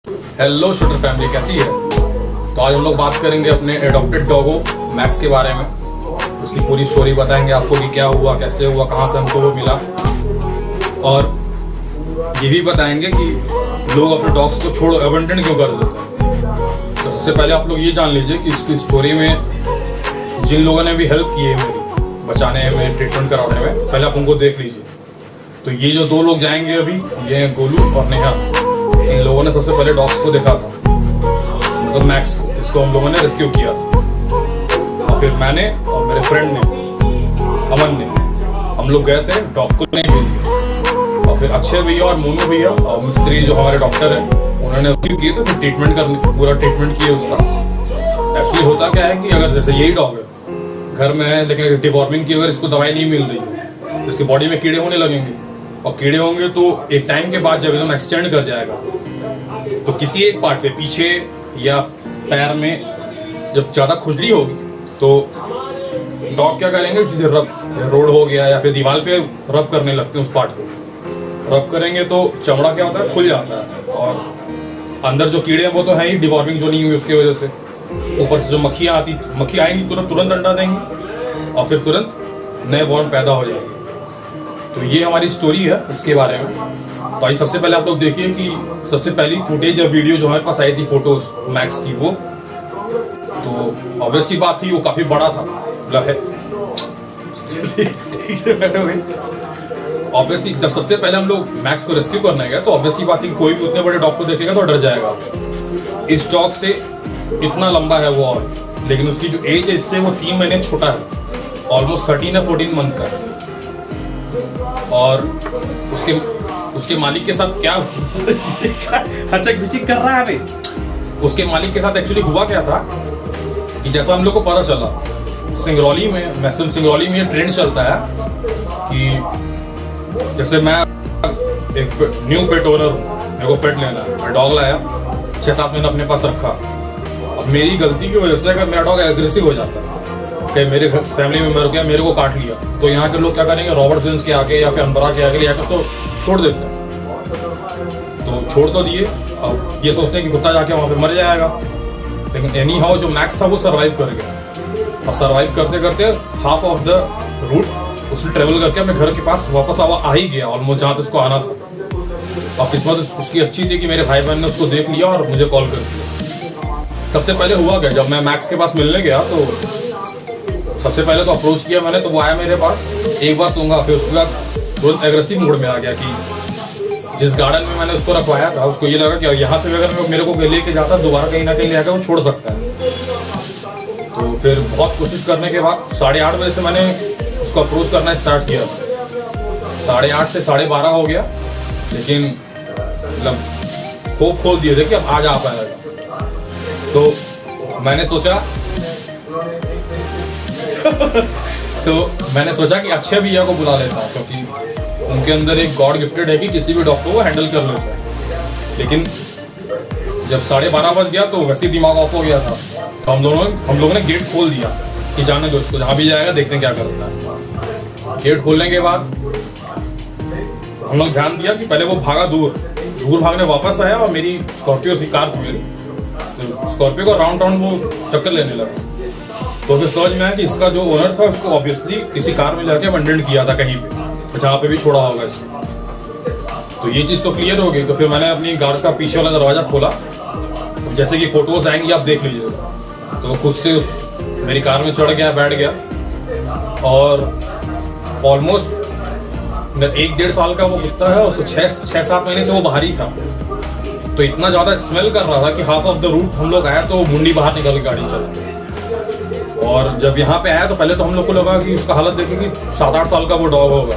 Hello shooter family, कैसी है? तो आज हम लोग बात करेंगे अपने एडॉप्टेड डॉगो मैक्स के बारे में। उसकी पूरी स्टोरी बताएंगे आपको कि क्या हुआ, कैसे हुआ, कहाँ से हमको वो मिला, और ये भी बताएंगे कि लोग अपने डॉग्स को छोड़ अबंडन क्यों कर देते हैं। तो सबसे पहले आप लोग ये जान लीजिए कि इसकी स्टोरी में जिन लोगों ने भी हेल्प की है मेरी बचाने में, ट्रीटमेंट कराने में, पहले आप उनको देख लीजिए। तो ये जो दो लोग जाएंगे अभी, ये हैं गोलू और नेहा। इन लोगों ने सबसे पहले डॉग्स को देखा था, मतलब मैक्स को, इसको हम लोगों ने रेस्क्यू किया था। और फिर मैंने और मेरे फ्रेंड ने, अमन ने, हम लोग गए थे डॉग को लेने के लिए। और फिर अक्षय भैया और मोनू भैया और मिस्त्री जो हमारे डॉक्टर हैं, उन्होंने रेस्क्यू किए थे, फिर ट्रीटमेंट करने, पूरा ट्रीटमेंट किया उसका। एक्चुअली होता क्या है कि अगर जैसे यही डॉग है घर में है, लेकिन डिवॉर्मिंग की अगर इसको दवाई नहीं मिल रही है, इसकी बॉडी में कीड़े होने लगेंगे, और कीड़े होंगे तो एक टाइम के बाद जब एकदम एक्सटेंड कर जाएगा, तो किसी एक पार्ट पे, पीछे या पैर में जब ज्यादा खुजली होगी, तो डॉग क्या करेंगे, किसी रोड हो गया या फिर दीवार पे रब करने लगते हैं उस पार्ट को। रब करेंगे तो चमड़ा क्या होता है, खुल जाता है, और अंदर जो कीड़े हैं वो तो है ही, डिवॉर्मिंग जो नहीं हुई उसकी वजह से। ऊपर से जो मक्खियां आती, मक्खी आएंगी तुरंत अंडा देंगी और फिर तुरंत नए बॉर्न पैदा हो जाएंगे। तो ये हमारी स्टोरी है इसके बारे में। तो आइए सबसे पहले आप लोग देखिए कि सबसे पहली फुटेज या वीडियो जो हमारे पास आई थी फोटोज मैक्स की, वो तो ऑब्वियसली बात थी, वो काफी बड़ा था, मतलब है ऑब्वियसली जब सबसे पहले हम लोग मैक्स को रेस्क्यू करने गए, तो ऑब्वियसली बात थी, कोई भी उतने बड़े डॉग को देखेगा तो डर जाएगा। इस डॉग से इतना लंबा है वो, और लेकिन उसकी जो एज है इससे वो 3 महीने छोटा है, ऑलमोस्ट 13 या 14 मंथ का है। और उसके मालिक के साथ क्या हचक बिचक कर रहा है भाई। उसके मालिक के साथ एक्चुअली हुआ क्या था कि जैसा हम लोग को पता चला, सिंगरौली में, मैक्सिमम सिंगरौली में ये ट्रेंड चलता है कि जैसे मैं एक न्यू पेट ओनर हूँ, मेरे को पेट लेना है, मैं डॉग लाया, 6-7 महीने अपने पास रखा। अब मेरी गलती की वजह से अगर मेरा डॉग एग्रेसिव हो जाता है, मेरे फैमिली मेंबर क्या मेरे को काट लिया, तो यहाँ के लोग क्या करेंगे, रॉबर्टसन्स के आगे या फिर अंबरा के आगे जाकर तो छोड़ देते हैं। तो छोड़ तो दिए, अब ये सोचते हैं कि कुत्ता जाके वहां पे मर जाएगा, लेकिन एनी हाउ जो मैक्स था वो सर्वाइव कर गया। और सर्वाइव करते करते हाफ ऑफ द रूट उसने ट्रेवल करके अपने घर के पास वापस आ ही गया, ऑलमोस्ट जहाँ तक उसको आना था। और किस्मत उसकी अच्छी थी कि मेरे भाई बहन ने उसको देख लिया और मुझे कॉल कर दिया। सबसे पहले हुआ क्या, जब मैं मैक्स के पास मिलने गया तो सबसे पहले तो अप्रोच किया मैंने, तो वो आया मेरे पास, एक बार सूंघा, फिर उसके बाद तुरंत एग्रेसिव मोड में आ गया कि जिस गार्डन में मैंने उसको रखवाया था, उसको ये लगा कि यहाँ से अगर मेरे को लेके जाता दोबारा कहीं ना कहीं लेकर वो छोड़ सकता है। तो फिर बहुत कोशिश करने के बाद 8:30 बजे से मैंने उसको अप्रोच करना स्टार्ट किया। 8:30 से 12:30 हो गया, लेकिन मतलब होप खोल दिए थे कि अब आज आ पाएगा। तो मैंने सोचा कि अक्षय भैया को बुला लेता हूँ, क्योंकि उनके अंदर एक गॉड गिफ्टेड है कि किसी भी डॉग को वो हैंडल कर लेता है। लेकिन जब 12:30 बज गया तो वैसे ही दिमाग ऑफ हो गया था, तो हम लोगों ने गेट खोल दिया कि जाने दो इसको, जहाँ भी जाएगा देखते हैं क्या करता है। गेट खोलने के बाद हम लोग ध्यान दिया कि पहले वो भागा, दूर भागने वापस आया, और मेरी स्कॉर्पियो थी, कार थी मेरी, तो स्कॉर्पियो को राउंड वो चक्कर लेने लगा। तो फिर समझ में आया कि इसका जो ओनर था उसको ऑब्वियसली किसी कार में जाके अबंडन किया था कहीं पे, जहाँ पे भी छोड़ा होगा इसको। तो ये चीज तो क्लियर हो गई। तो फिर मैंने अपनी कार का पीछे वाला दरवाजा खोला, जैसे कि फोटोज आएंगी आप देख लीजिएगा। तो खुद से मेरी कार में चढ़ गया, बैठ गया, और ऑलमोस्ट 1-1.5 साल का वो कुत्ता है, उसको 6-7 महीने से वो बाहर ही था। तो इतना ज्यादा स्मेल कर रहा था कि हाफ ऑफ द रूट हम लोग आए तो मुंडी बाहर निकल के गाड़ी चला। और जब यहाँ पे आया तो पहले तो हम लोग को लगा कि उसका हालत देखें कि 7-8 साल का वो डॉग होगा,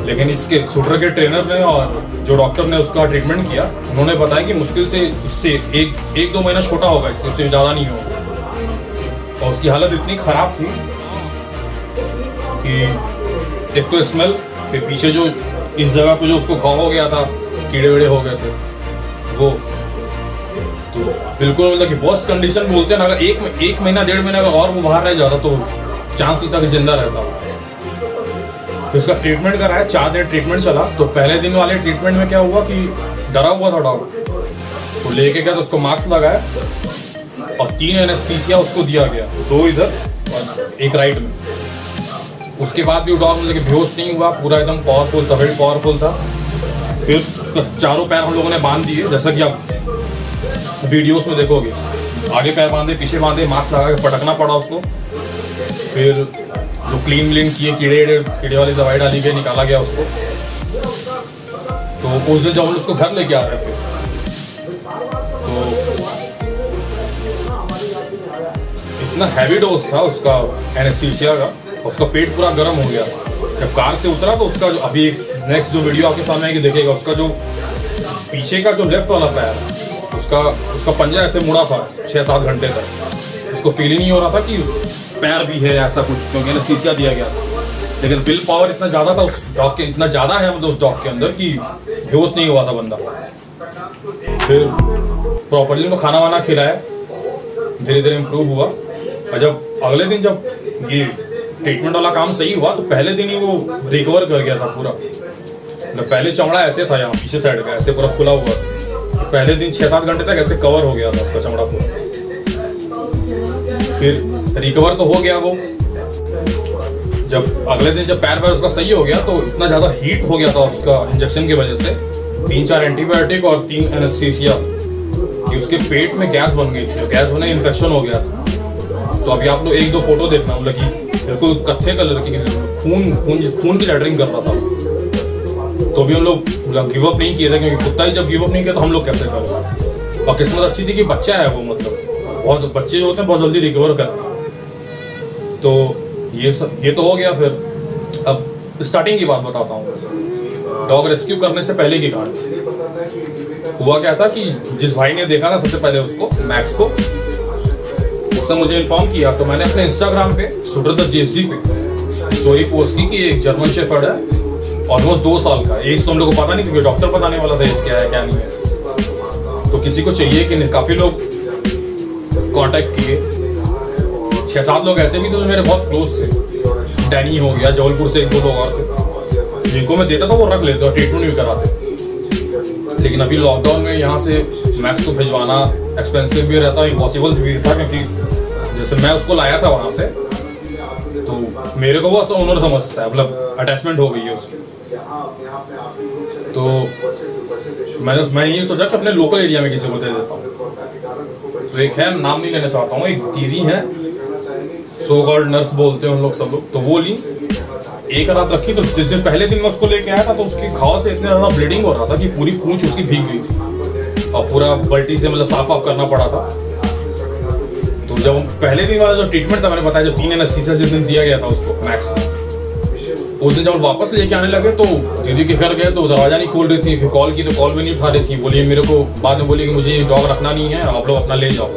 लेकिन इसके शूटर के ट्रेनर ने और जो डॉक्टर ने उसका ट्रीटमेंट किया, उन्होंने बताया कि मुश्किल से इससे 1-2 महीना छोटा होगा, इससे ज्यादा नहीं होगा। और उसकी हालत इतनी खराब थी कि एक तो स्मेल, फिर पीछे जो इस जगह पे जो उसको घाव हो गया था, कीड़े वीड़े हो गए थे वो, तो बिल्कुल मतलब कि वर्स्ट कंडीशन बोलते हैं ना। अगर 1 महीना 1.5 महीना अगर और वो बाहर रह जाता तो चांस नहीं था कि जिंदा रहता। फिर उसका ट्रीटमेंट कराया, 4 दिन ट्रीटमेंट चला। तो पहले दिन वाले ट्रीटमेंट में क्या हुआ कि डरा हुआ था डॉग, तो तो लेके गया तो उसको मास्क लगाया और 3 एनेस्थीसिया उसको दिया गया, 2 इधर और 1 राइट में। उसके बाद भी वो डॉग मतलब बेहोश नहीं हुआ, पूरा एकदम पावरफुल था, वेरी पावरफुल था। फिर चारों पैर हम लोगों ने बांध दिए, जैसा कि आप वीडियोस में देखोगे। आगे पैर बांधे, पीछे बांधे, मास्क लगा के पटकना पड़ा उसको। फिर जो क्लीन किए, कीड़े वाली दवाई डाली गई, निकाला गया उसको। तो उस दिन जब हम उसको घर लेके आ रहे थे तो इतना हैवी डोज था उसका एनेस्थीसिया का, उसका पेट पूरा गर्म हो गया। जब कार से उतरा तो उसका जो अभी नेक्स्ट जो वीडियो आपके सामने आके देखेगा, उसका जो पीछे का जो लेफ्ट वाला पैर, उसका पंजा ऐसे मुड़ा था 6-7 घंटे तक। उसको फील ही नहीं हो रहा था कि पैर भी है ऐसा कुछ, क्योंकि एनेस्थीसिया दिया गया था। लेकिन विल पावर इतना ज्यादा था उस डॉग के, इतना ज्यादा है मतलब उस डॉग के अंदर कि बेहोश नहीं हुआ था बंदा। फिर प्रॉपर्ली उनको खाना वाना खिलाया, धीरे धीरे इम्प्रूव हुआ। और जब अगले दिन जब ये ट्रीटमेंट वाला काम सही हुआ तो पहले दिन ही वो रिकवर कर गया था पूरा। पहले चमड़ा ऐसे था, यहाँ पीछे साइड का ऐसे पूरा खुला हुआ था। पहले दिन 6-7 घंटे तक ऐसे कवर हो गया था उसका चमड़ा पूरा। फिर रिकवर तो हो गया वो। जब अगले दिन जब पैर उसका सही हो गया तो इतना ज्यादा हीट हो गया था उसका इंजेक्शन की वजह से, 3-4 एंटीबायोटिक और 3 एनेस्थीसिया, कि उसके पेट में गैस बन गई थी। गैस होने इन्फेक्शन हो गया था। तो अभी आप लोग 1-2 फोटो देखना, मतलब कि बिल्कुल कच्चे कलर की खून की लैटरिंग कर रहा था। तो भी हम लोग गिव अप नहीं किए थे, क्योंकि कुत्ता ही जब गिव अप नहीं किया तो हम लोग कैसे करें। और किस्मत अच्छी थी कि बच्चा है वो, मतलब बहुत बच्चे जो होते हैं बहुत जल्दी रिकवर करते हैं। तो ये तो हो गया। फिर अब स्टार्टिंग की बात बताता हूँ, डॉग रेस्क्यू करने से पहले की कहानी। हुआ क्या था कि जिस भाई ने देखा था सबसे पहले उसको, मैक्स को, उसने मुझे इन्फॉर्म किया। तो मैंने अपने इंस्टाग्राम पे JSG पे स्टोरी पोस्ट की कि एक जर्मन शेफर्ड है, ऑलमोस्ट 2 साल का। एज तो हम लोग को पता नहीं, क्योंकि डॉक्टर बताने वाला था एज क्या है क्या नहीं है। तो किसी को चाहिए कि नहीं, काफी लोग कांटेक्ट किए। 6-7 लोग ऐसे भी थे जो मेरे बहुत क्लोज थे। डैनी हो गया, जबलपुर से 1-2 लोग और थे जिनको मैं देता था वो रख लेते और ट्रीटमेंट भी कराते। लेकिन अभी लॉकडाउन में यहाँ से मैक्स को भिजवाना एक्सपेंसिव भी रहता, इम्पॉसिबल भी था, क्योंकि जैसे मैं उसको लाया था वहां से तो मेरे को वो उन्होंने समझता है, मतलब अटैचमेंट हो गई है उसकी। तो मैं ये सोचा कि अपने लोकल एरिया में किसी को दे देता हूँ। तो एक है, नाम नहीं लेना चाहता हूँ, एक दीदी है, सो कॉल्ड नर्स बोलते हैं उन लोग सब लोग। तो वो ली, एक रात रखी। तो जिस दिन पहले दिन मैं उसको लेके आया था तो उसकी घाव से इतनी ज्यादा ब्लीडिंग हो रहा था कि पूरी पूंछ उसकी भीग गई थी और पूरा बल्टी से मतलब साफ करना पड़ा था। तो जब पहले दिन वाला जो ट्रीटमेंट था, मैंने बताया जो 3 एनेस्थीसिया जिस दिन दिया गया था उसको मैक्स, उस दिन जब वापस लेके आने लगे तो दीदी के घर गए तो दरवाजा नहीं खोल रही थी। फिर कॉल की तो कॉल भी नहीं उठा रही थी। बोलिए मेरे को बाद में बोली कि मुझे ये डॉग रखना नहीं है, आप लोग अपना ले जाओ।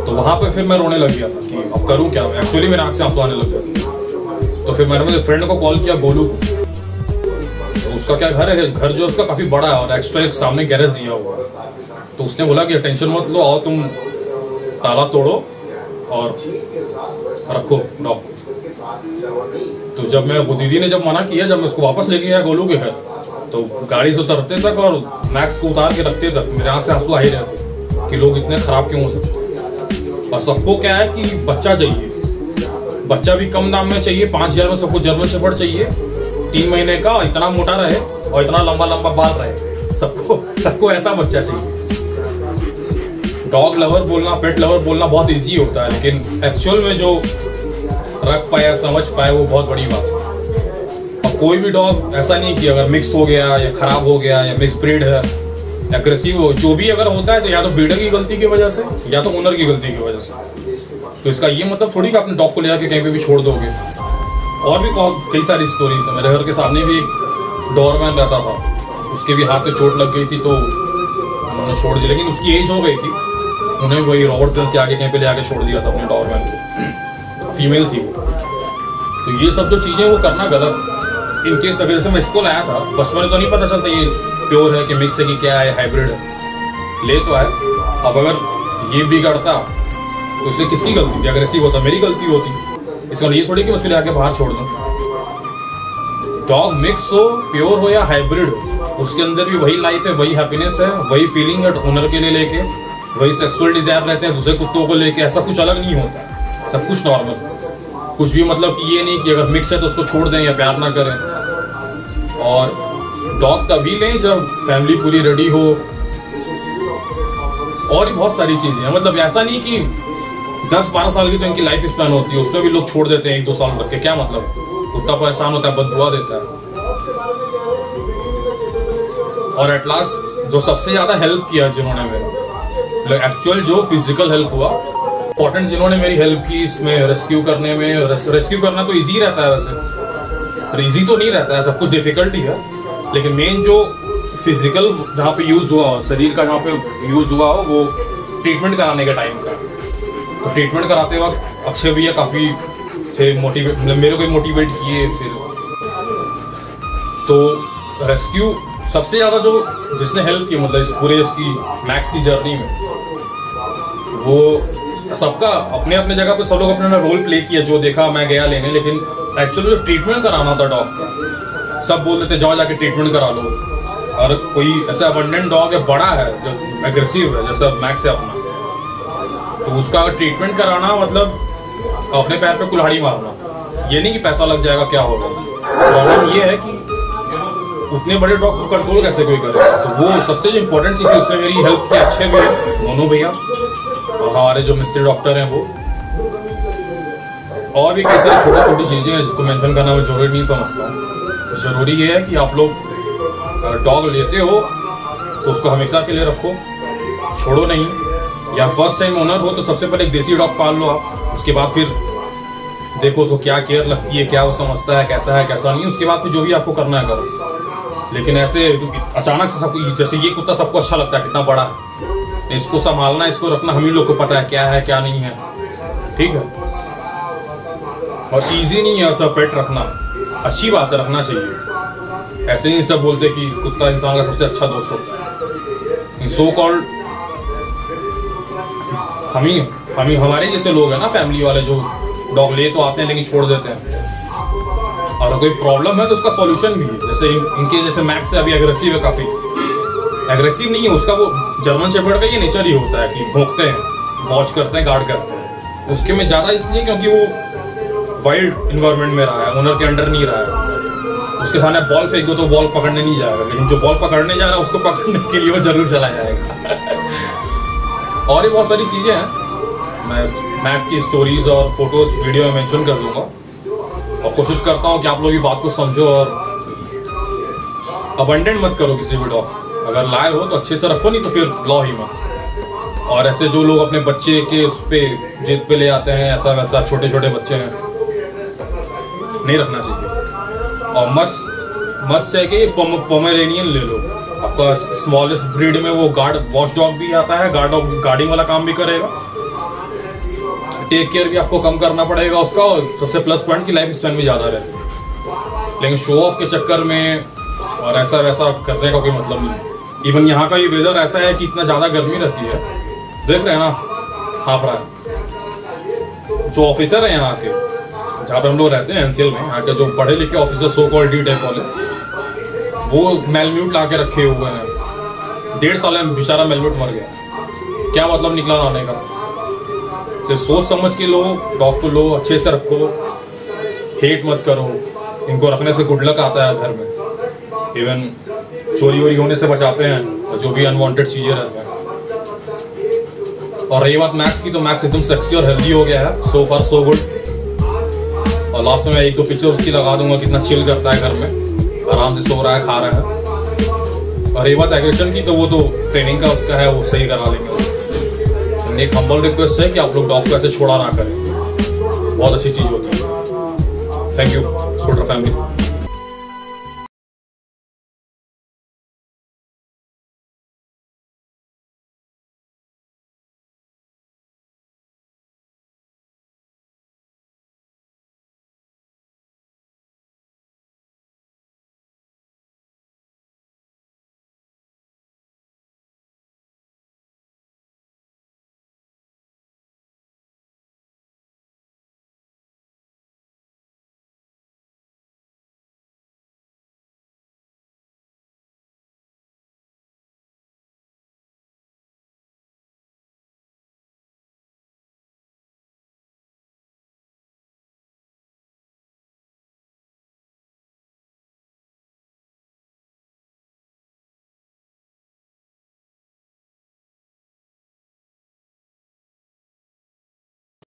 तो वहां पे फिर मैं रोने लग गया था कि अब करूं क्या। एक्चुअली मेरे आंख से आंसू आने लग गए थे। तो फिर मैंने मेरे फ्रेंड को कॉल किया, गोलू को। तो उसका क्या घर है, घर जो उसका काफी बड़ा है और एक्स्ट्रा एक सामने गैरेज दिया हुआ है। तो उसने बोला कि टेंशन मत लो, आओ तुम ताला तोड़ो और रखो डॉग। तो जब मैं, वो दीदी ने जब मना किया, जब मैं उसको वापस लेके गया गोलू के घर, तो गाड़ी से उतरते तक और मैक्स को उतार के रखते तक मेरे आंख से आंसू आ ही रहे थे कि लोग इतने खराब क्यों हो सकते। और सबको क्या है कि बच्चा चाहिए, बच्चा भी कम दाम में चाहिए। 5,000 में सबको जर्मन शेफर्ड चाहिए, 3 महीने का, इतना मोटा रहे और इतना लंबा लंबा बाल रहे। सबको ऐसा बच्चा चाहिए। डॉग लवर बोलना, पेट लवर बोलना बहुत इजी होता है, लेकिन एक्चुअल में जो रख पाए, समझ पाए, वो बहुत बड़ी बात है। और कोई भी डॉग ऐसा नहीं कि अगर मिक्स हो गया या खराब हो गया या मिक्स ब्रीड है, एग्रेसिव हो, जो भी अगर होता है तो या तो ब्रीडर की गलती की वजह से या तो ओनर की गलती की वजह से। तो इसका ये मतलब थोड़ी कि अपने डॉग को ले जाके कहीं पे भी छोड़ दोगे। और भी कई सारी स्टोरीज है। मेरे घर के सामने भी एक डोरमैन रहता था, उसके भी हाथ पे चोट लग गई थी तो उन्होंने छोड़ दिया। लेकिन उसकी एज हो गई थी, उन्हें वही रॉबर्ट्सन के आगे कहीं पे ले आके छोड़ दिया था अपने डोरमैन को। फीमेल थी वो। तो ये सब जो चीजें वो करना गलत है। इनकेस अगर जैसे मैं इसको लाया था, बचपन में तो नहीं पता चलता ये प्योर है कि मिक्स है कि क्या है, हाइब्रिड है। ले तो आए, अब अगर ये बिगड़ता तो इससे किसकी गलती थी? अग्रेसिव होता, मेरी गलती होती। इसका ये थोड़ी कि मैं उसे आके बाहर छोड़ दूं। डॉग मिक्स हो, प्योर हो या हाइब्रिड हो, उसके अंदर भी वही लाइफ है, वही हैप्पीनेस है, वही फीलिंग है ओनर के लिए लेके, वही सेक्सुअल डिजायर रहते हैं दूसरे कुत्तों को लेके। ऐसा कुछ अलग नहीं होता, सब कुछ नॉर्मल। कुछ भी मतलब कि ये नहीं कि अगर मिक्स है तो उसको छोड़ दें या प्यार ना करें। और डॉग तभी लें जब फैमिली पूरी रेडी हो। और भी बहुत सारी चीजें हैं, मतलब ऐसा नहीं कि 10-12 साल की तो इनकी लाइफ स्पैन होती है, उसमें भी लोग छोड़ देते हैं 1-2 साल रख के। क्या मतलब, कुत्ता परेशान होता है, बददुआ देता है। और एट लास्ट जो सबसे ज्यादा हेल्प किया जिन्होंने मेरा, एक्चुअल जो फिजिकल हेल्प हुआ, इंपॉर्टेंट जिन्होंने मेरी हेल्प की इसमें रेस्क्यू करने में। रेस्क्यू करना तो इजी रहता है वैसे, इजी तो नहीं रहता है, सब कुछ डिफिकल्ट ही है। लेकिन मेन जो फिजिकल जहाँ पे यूज हुआ, शरीर का जहाँ पे यूज हुआ हो, वो ट्रीटमेंट कराने के टाइम का। तो ट्रीटमेंट कराते वक्त अक्षय भैया काफी थे मोटिवेट, मेरे को मोटिवेट किए। फिर तो रेस्क्यू सबसे ज्यादा जो जिसने हेल्प की, मतलब इस पूरे इसकी मैक्स की जर्नी में, वो सबका अपने अपने जगह पे सब लोग अपना रोल प्ले किया। जो देखा मैं गया लेने, लेकिन एक्चुअली जो ट्रीटमेंट कराना था डॉग का, सब बोल देते जाओ जाके ट्रीटमेंट करा लो। और कोई ऐसा अबंडेंट डॉग है, बड़ा है, जो एग्रेसिव है, जैसा मैक्स है अपना, तो उसका ट्रीटमेंट कराना मतलब अपने पैर पे कुल्हाड़ी मारना। ये नहीं कि पैसा लग जाएगा क्या होगा। प्रॉब्लम ये है कि उतने बड़े डॉग को कंट्रोल कैसे कोई करे। तो वो सबसे जो इम्पोर्टेंट चीज है, उससे मेरी हेल्प की अच्छे भी मोनू भैया और हमारे जो मिस्ट्री डॉक्टर हैं वो। और भी कैसे छोटी छोटी चीजें हैं जिसको मेंशन करना मैं जरूरी नहीं समझता हूँ। जरूरी ये है कि आप लोग डॉग लेते हो तो उसको हमेशा के लिए रखो, छोड़ो नहीं। या फर्स्ट टाइम ओनर हो तो सबसे पहले एक देसी डॉग पाल लो आप, उसके बाद फिर देखो उसको क्या केयर लगती है, क्या वो समझता है कैसा नहीं, उसके बाद फिर जो भी आपको करना है करो। लेकिन ऐसे अचानक से सब, जैसे ये कुत्ता सबको अच्छा लगता है, कितना बड़ा है, इसको संभालना, इसको रखना हम ही लोग को पता है क्या नहीं है, ठीक है। और इजी नहीं है सब पेट रखना, अच्छी बात है, रखना चाहिए। ऐसे नहीं सब बोलते कि कुत्ता इंसान का सबसे अच्छा दोस्त होता है। सो कॉल्ड हमारे जैसे लोग हैं ना, फैमिली वाले, जो डॉग ले तो आते हैं लेकिन छोड़ देते हैं। और कोई प्रॉब्लम है तो उसका सॉल्यूशन भी है। जैसे इनके जैसे मैक्स से अभी एग्रेसिव है, काफी एग्रेसिव नहीं है, उसका वो जर्मन शेफर्ड का ये नेचर ही होता है कि भौंकते हैं, वॉच करते हैं, गार्ड करते हैं। उसके में ज्यादा इसलिए क्योंकि वो वाइल्ड इन्वायरमेंट में रहा है, ओनर के अंडर नहीं रहा है। उसके सामने बॉल फेंक दो तो बॉल पकड़ने नहीं जाएगा, लेकिन जो बॉल पकड़ने जा रहा है उसको पकड़ने के लिए वो जरूर चला जाएगा। और भी बहुत सारी चीजें हैं, मैं मैक्स की स्टोरीज और फोटोज वीडियो में मेंशन कर दूंगा। और कोशिश करता हूँ कि आप लोग ये बात को समझो और अबंडेंट मत करो किसी भी डॉग। अगर लाए हो तो अच्छे से रखो, नहीं तो फिर लो ही मत। और ऐसे जो लोग अपने बच्चे के उस पे जिद पे ले आते हैं, ऐसा वैसा, छोटे छोटे बच्चे हैं, नहीं रखना चाहिए। और मस्त चाहिए पोमेरेनियन ले लो, आपका स्मॉलेस्ट ब्रीड में वो वॉच डॉग भी आता है, गार्डिंग वाला काम भी करेगा, टेक केयर भी आपको कम करना पड़ेगा उसका। और सबसे प्लस पॉइंट की लाइफ स्पैन भी ज्यादा रहती है। लेकिन शो ऑफ के चक्कर में और ऐसा वैसा करने का कोई मतलब नहीं। इवन यहाँ का ये वेदर ऐसा है कि इतना ज्यादा गर्मी रहती है, देख रहे हैं ना, हाँफ रहा है। जो ऑफिसर है यहाँ के, जहाँ पे हम लोग रहते हैं एनसीएल में, यहाँ के जो पढ़े लिखे officer, so called D type वाले, वो मेलम्यूट ला के रखे हुए हैं। 1.5 साल में बेचारा मेलम्यूट मर गया। क्या मतलब निकला लाने का। तो सोच समझ के लो, डॉग को लो, अच्छे से रखो, हेट मत करो। इनको रखने से गुड लक आता है घर में। इवन चोरी वोरी होने से बचाते हैं, और जो भी अनवांटेड चीजें रहते हैं। और रही बात मैक्स की, तो मैक्स एकदम सेक्सी और हेल्दी हो गया है, सो फार सो गुड। और लास्ट में मैं 1-2 पिक्चर उसकी लगा दूंगा, कितना चिल करता है घर में, आराम से सो रहा है, खा रहा है। और रही बात एग्रेशन की, तो वो तो ट्रेनिंग का उसका है, वो सही करा लेंगे। एक हम्बल रिक्वेस्ट है कि आप लोग डॉग को ऐसे छोड़ा ना करें, बहुत अच्छी चीज होती है। Thank you shooter family.